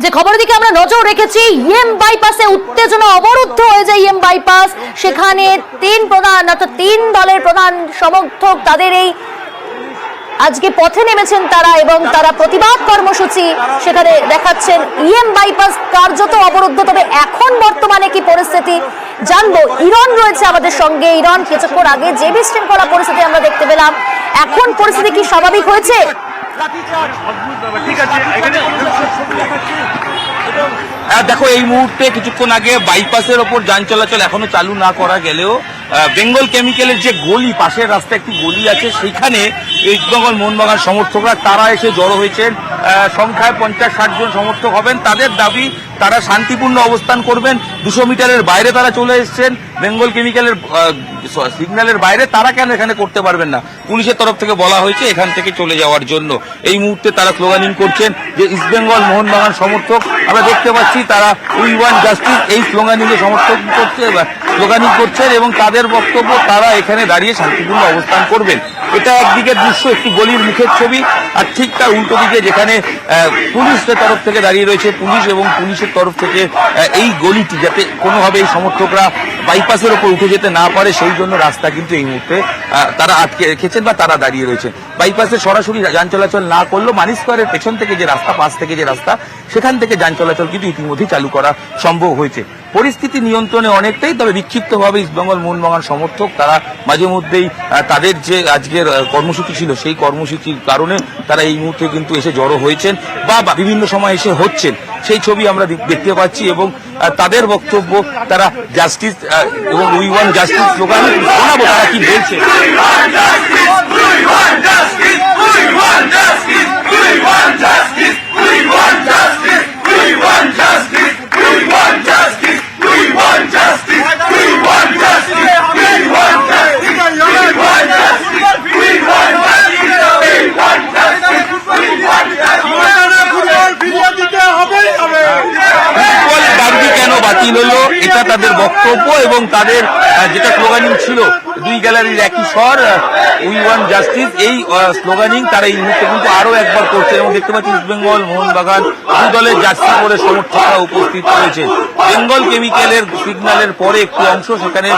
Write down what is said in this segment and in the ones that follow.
যে খবরের দিকে আমরা নজর রেখেছি, ইএম বাইপাসে উত্তেজনা, অবরুদ্ধ হয়ে যায় ইএম বাইপাস। সেখানে তিন দলের প্রধান সমর্থক তাদের এই আজকে পথে নেমেছেন তারা, এবং তারা প্রতিবাদ কর্মসূচি সেখানে দেখাচ্ছেন। ইএম বাইপাস কার্যত অবরুদ্ধ। তবে এখন বর্তমানে কি পরিস্থিতি জানবো, ইরন রয়েছে আমাদের সঙ্গে। ইরন, কিছুক্ষণ আগে যে বিশৃঙ্খলা পরিস্থিতি আমরা দেখতে পেলাম, এখন পরিস্থিতি কি স্বাভাবিক হয়েছে? দেখো, এই মুহূর্তে কিছুক্ষণ আগে বাইপাসের ওপর যান চলাচল এখনো চালু না করা গেলেও বেঙ্গল কেমিক্যালের যে গলি, পাশের রাস্তা একটি গলি আছে, সেখানে ইস্টবেঙ্গল মোহনবাগান সমর্থকরা তারা এসে জড়ো হয়েছেন। সংখ্যায় 50-60 জন সমর্থক হবেন। তাদের দাবি তারা শান্তিপূর্ণ অবস্থান করবেন। 200 মিটারের বাইরে তারা চলে এসেছেন, বেঙ্গল কেমিক্যালের সিগন্যালের বাইরে। তারা কেন এখানে করতে পারবেন না? পুলিশের তরফ থেকে বলা হয়েছে এখান থেকে চলে যাওয়ার জন্য। এই মুহূর্তে তারা স্লোগানিং করছেন যে ইস্টবেঙ্গল মোহনবাগান সমর্থক আমরা দেখতে পাচ্ছি, তারা উই ওয়ান্ট জাস্টিস এই স্লোগানিং এ সমর্থন করছে, স্লোগানিং করছেন, এবং তাদের বক্তব্য তারা এখানে দাঁড়িয়ে শান্তিপূর্ণ অবস্থান করবেন। এটা একদিকের দৃশ্য, একটি গলির মুখের ছবি। আর ঠিক তার উল্টো দিকে যেখানে পুলিশের তরফ থেকে দাঁড়িয়ে রয়েছে পুলিশ, এবং পুলিশের তরফ থেকে এই গলিটি যাতে কোনোভাবে এই সমর্থকরা বাইপাসের ওপর উঠে যেতে না পারে সেই জন্য রাস্তা কিন্তু এই মুহূর্তে তারা আটকে রেখেছেন বা তারা দাঁড়িয়ে রয়েছেন। বাইপাসে সরাসরি যান চলাচল না করলেও মানি স্কোয়ারের পেছন থেকে যে রাস্তা, পাশ থেকে যে রাস্তা, সেখান থেকে যান চলাচল কিন্তু ইতিমধ্যেই চালু করা সম্ভব হয়েছে। পরিস্থিতি নিয়ন্ত্রণে অনেকটাই। তবে বিক্ষিপ্তভাবে ইস্টবেঙ্গল মোহনবাগান সমর্থক তারা মাঝে মধ্যেই তাদের যে আজকের কর্মসূচি ছিল সেই কর্মসূচির কারণে তারা এই মুহূর্তে কিন্তু এসে জড়ো হয়েছেন বা বিভিন্ন সময় এসে হচ্ছেন, সেই ছবি আমরা দেখতে পাচ্ছি। এবং তাদের বক্তব্য, তারা জাস্টিস এবং উই ওয়ান্ট জাস্টিস স্লোগান শোনাবো তারা কি বলছে। বাতিল হলো, এটা তাদের বক্তব্য। এবং তাদের যেটা স্লোগানিং ছিল, দুই গ্যালারির একই স্বর, উই ওয়ান্ট জাস্টিস, এই স্লোগানিং তারা এই মুহূর্তে কিন্তু আরো একবার করছে। এবং দেখতে পাচ্ছি ইস্টবেঙ্গল মোহনবাগান দুই দলের জার্সি পরে সমর্থকরা উপস্থিত রয়েছে। বেঙ্গল কেমিক্যালের সিগন্যালের পরে একটি অংশ, সেখানে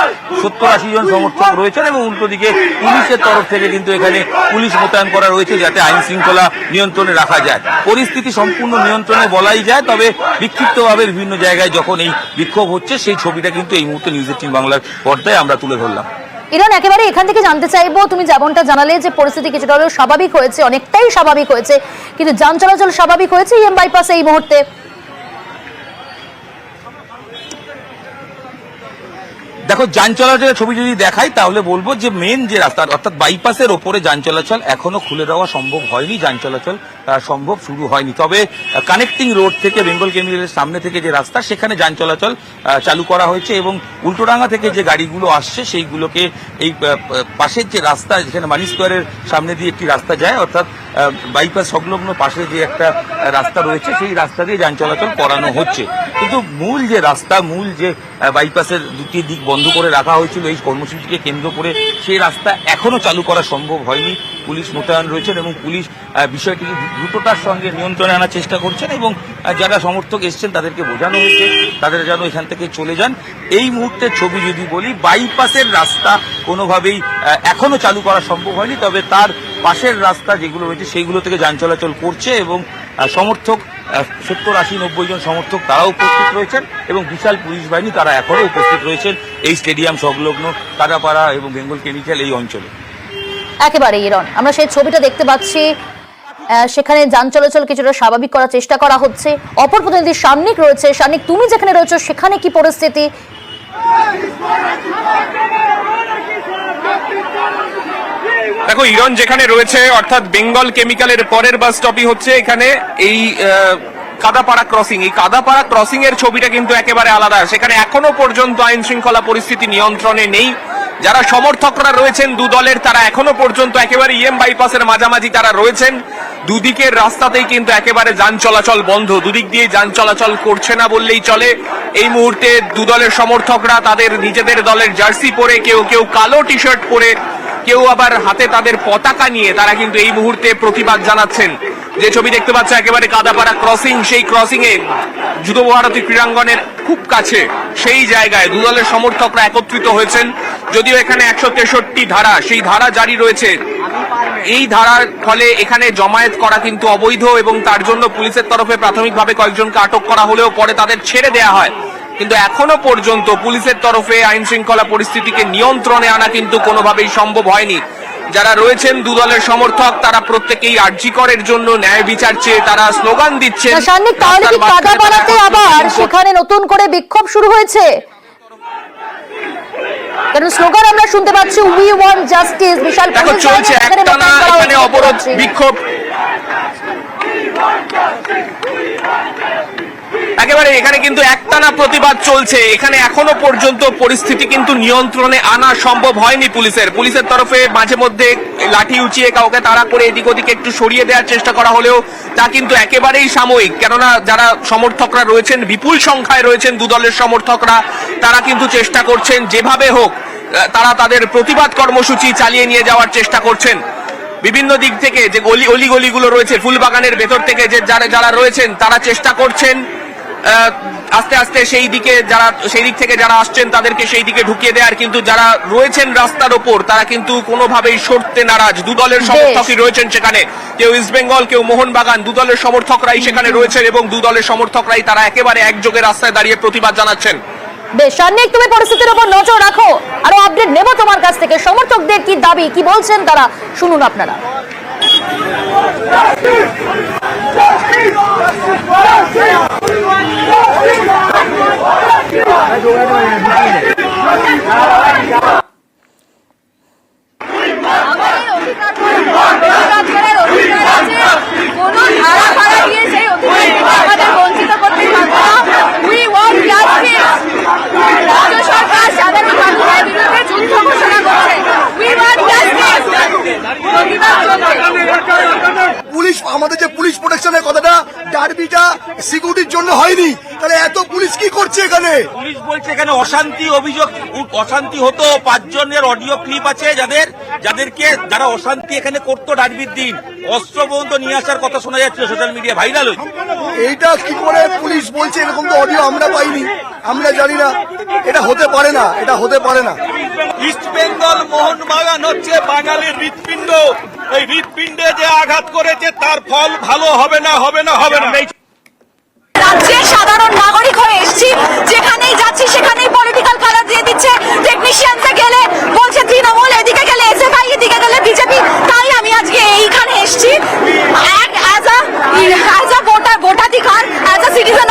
70-80 জন সমর্থক রয়েছেন, এবং উল্টো দিকে পুলিশের তরফ থেকে কিন্তু এখানে পুলিশ মোতায়েন করা রয়েছে যাতে আইন শৃঙ্খলা নিয়ন্ত্রণে রাখা যায়। পরিস্থিতি সম্পূর্ণ নিয়ন্ত্রণে বলাই যায়। তবে বিক্ষিপ্তভাবে বিভিন্ন জায়গায় যখন এই বিক্ষোভ হচ্ছে, সেই ছবিটা কিন্তু এই মুহূর্তে নিউজ 18 বাংলার পর্দায় আমরা তুলে ধরলাম। ইরন, একেবারে এখান থেকে জানতে চাইবো, তুমি যেমনটা জানালে যে পরিস্থিতি কিছুটা হলেও স্বাভাবিক হয়েছে, অনেকটাই স্বাভাবিক হয়েছে, কিন্তু যান চলাচল স্বাভাবিক হয়েছে ইএম বাইপাসে এই মুহূর্তে? দেখো, যান চলাচলের ছবি যদি দেখাই তাহলে বলবো যে মেন যে রাস্তা, অর্থাৎ বাইপাসের ওপরে যান চলাচল এখনো খুলে দেওয়া সম্ভব হয়নি, যান চলাচল সম্ভব শুরু হয়নি। তবে কানেক্টিং রোড থেকে বেঙ্গল কেমিক্যালের সামনে থেকে যে রাস্তা, সেখানে যান চলাচল চালু করা হয়েছে। এবং উল্টোডাঙ্গা থেকে যে গাড়িগুলো আসছে সেইগুলোকে এই পাশের যে রাস্তা, যেখানে মানি স্কোয়ারের সামনে দিয়ে একটি রাস্তা যায়, অর্থাৎ বাইপাস সংলগ্ন পাশে যে একটা রাস্তা রয়েছে, সেই রাস্তা দিয়ে যান চলাচল করানো হচ্ছে। কিন্তু মূল যে রাস্তা, মূল যে বাইপাসের দুটি দিক বন্ধ করে রাখা হয়েছিল এই কর্মসূচিকে কেন্দ্র করে, সেই রাস্তা এখনো চালু করা সম্ভব হয়নি। পুলিশ মোতায়েন রয়েছেন এবং পুলিশ বিষয়টিকে দ্রুততার সঙ্গে নিয়ন্ত্রণে আনার চেষ্টা করছেন। এবং যারা সমর্থক এসছেন তাদেরকে বোঝানো হয়েছে তাদের যেন এখান থেকে চলে যান। এই মুহূর্তের ছবি যদি বলি, বাইপাসের রাস্তা কোনোভাবেই এখনো চালু করা সম্ভব হয়নি। তবে তার পাশের রাস্তা যেগুলো রয়েছে সেইগুলো থেকে যান চলাচল করছে, এবং সমর্থক 70-80-90 জন সমর্থক তারাও উপস্থিত রয়েছেন, এবং বিশাল পুলিশ বাহিনী তারা এখনো উপস্থিত রয়েছেন এই স্টেডিয়াম সংলগ্ন কাদাপাড়া এবং বেঙ্গল কেমিক্যাল এই অঞ্চলে। একেবারে ইরন, আমরা সেই ছবিটা দেখতে পাচ্ছি, সেখানে যান চলাচল কিছুটা স্বাভাবিক করার চেষ্টা করা হচ্ছে। অপর প্রতিনিধি সান্নিক রয়েছে। সান্নিক, তুমি যেখানে রয়েছো সেখানে কি পরিস্থিতি? দেখো ইরন, যেখানে রয়েছে অর্থাৎ বেঙ্গল কেমিক্যালের পরের বাস স্টপই হচ্ছে এখানে এই কাদাপাড়া ক্রসিং। এই কাদাপাড়া ক্রসিং এর ছবিটা কিন্তু একেবারে আলাদা। সেখানে এখনো পর্যন্ত আইন শৃঙ্খলা পরিস্থিতি নিয়ন্ত্রণে নেই। যারা সমর্থকরা রয়েছেন দু দলের, তারা এখনো পর্যন্ত একেবারে ইএম বাইপাসের মাঝামাঝি তারা রয়েছেন। দুদিকের রাস্তাতেই কিন্তু একেবারে যান চলাচল বন্ধ, দুদিক দিয়ে যান চলাচল করছে না বললেই চলে। এই মুহূর্তে দু দলের সমর্থকরা তাদের নিজেদের দলের জার্সি পরে, কেউ কেউ কালো টি শার্ট পরে, কেউ আবার হাতে তাদের পতাকা নিয়ে তারা কিন্তু এই মুহূর্তে প্রতিবাদ জানাচ্ছেন। যে ছবি দেখতে পাচ্ছ একেবারে কাদাপাড়া ক্রসিং, সেই ক্রসিং এ যুব ভারতী ক্রীড়াঙ্গনের খুব কাছে সেই জায়গায় দু দলের সমর্থকরা একত্রিত হয়েছেন। যদিও এখানে 163 ধারা, সেই ধারা জারি রয়েছে। এই ধারার ফলে এখানে জমায়েত করা কিন্তু অবৈধ এবং তার জন্য পুলিশের তরফে প্রাথমিকভাবে কয়েকজনকে আটক করা হলেও পরে তাদের ছেড়ে দেওয়া হয়। কিন্তু এখনো পর্যন্ত পুলিশের তরফে আইন শৃঙ্খলা পরিস্থিতিকে নিয়ন্ত্রণে আনা কিন্তু কোনোভাবেই সম্ভব হয়নি। যারা রয়েছেন দু দলের সমর্থক তারা প্রত্যেকেই আরজি করের জন্য ন্যায় বিচার চেয়ে তারা স্লোগান দিচ্ছেন। তাহলে কি কাদাপাড়াতে আবার সেখানে নতুন করে বিক্ষোভ শুরু হয়েছে? কারণ স্লোগান আমরা শুনতে পাচ্ছি উই ওয়ান্ট জাস্টিস। বিশাল দেখো চলছে একটানা এখানে অবরোধ বিক্ষোভ, একেবারে এখানে কিন্তু একটানা প্রতিবাদ চলছে। এখানে এখনো পর্যন্ত পরিস্থিতি কিন্তু নিয়ন্ত্রণে আনা সম্ভব হয়নি পুলিশের তরফে মাঝে মধ্যে লাঠি উঁচিয়ে কাউকে তাড়া করে এদিক ওদিকে একটু সরিয়ে দেওয়ার চেষ্টা করা হলেও তা কিন্তু একেবারেই সাময়িক। কেননা যারা সমর্থকরা রয়েছেন, বিপুল সংখ্যায় রয়েছেন দু দলের সমর্থকরা, তারা কিন্তু চেষ্টা করছেন যেভাবে হোক তারা তাদের প্রতিবাদ কর্মসূচি চালিয়ে নিয়ে যাওয়ার চেষ্টা করছেন। বিভিন্ন দিক থেকে যে অলিগলিগুলো রয়েছে, ফুলবাগানের ভেতর থেকে যে যারা রয়েছেন তারা চেষ্টা করছেন আস্তে আস্তে সেই দিক থেকে যারা আসছেন তাদেরকে সেই দিকে ঢুকিয়ে দেওয়ার, কিন্তু যারা রয়েছেন রাস্তার ওপর তারা কিন্তু কোনোভাবেই সরতে নারাজ। দু দলের সমর্থকই রয়েছেন সেখানে, কেউ ইস্ট বেঙ্গল, কেউ মোহনবাগান, দু দলের সমর্থকরাই সেখানে রয়েছেন এবং দু দলের সমর্থকরাই তারা একেবারে একযোগে রাস্তায় দাঁড়িয়ে প্রতিবাদ জানাচ্ছেন। বেশ, সান্নিক তুমি পরিস্থিতির উপর নজর রাখো, আরো আপডেট নেব তোমার কাছ থেকে। সমর্থকদের কি দাবি, কি বলছেন তারা, শুনুন আপনারা। পুলিশ, আমাদের যে পুলিশ প্রোটেকশনের কথাটা ডার্বিটা সিকিউরিটির জন্য হয়নি, তাহলে এত পুলিশ কি করছে এখানে? পুলিশ বলছে এখানে অশান্তি হতো। 5 জনের অডিও ক্লিপ আছে যারা অশান্তি এখানে করতো ডার্বির দিন, অস্ত্র পর্যন্ত নিয়ে আসার কথা শোনা যাচ্ছে, সোশ্যাল মিডিয়া ভাইরাল হয়েছে। এইটা কি করে পুলিশ বলছে? এরকম তো অডিও আমরা পাইনি, আমরা জানি না। এটা হতে পারে না, এটা হতে পারে না। ইস্ট বেঙ্গল মোহনবাগান হচ্ছে বাঙালির হৃৎপিণ্ড। এই হৃৎপিণ্ডে যে আঘাত করেছে তার ফল ভালো হবে না। রাজ্যের সাধারণ নাগরিক হয়ে এসেছি, যেখানেই যাচ্ছি সেখানেই পলিটিক্যাল কালার দিয়ে দিচ্ছে। টেকনিশিয়ানসে গেলে বলছে তৃণমূল, এদিকে গেলে এসএফআই, এদিকে গেলে বিজেপি। তাই আমি আজকে এইখানে এসেছি অ্যাজ আ ভোটাধিকার, অ্যাজ আ সিটিজেন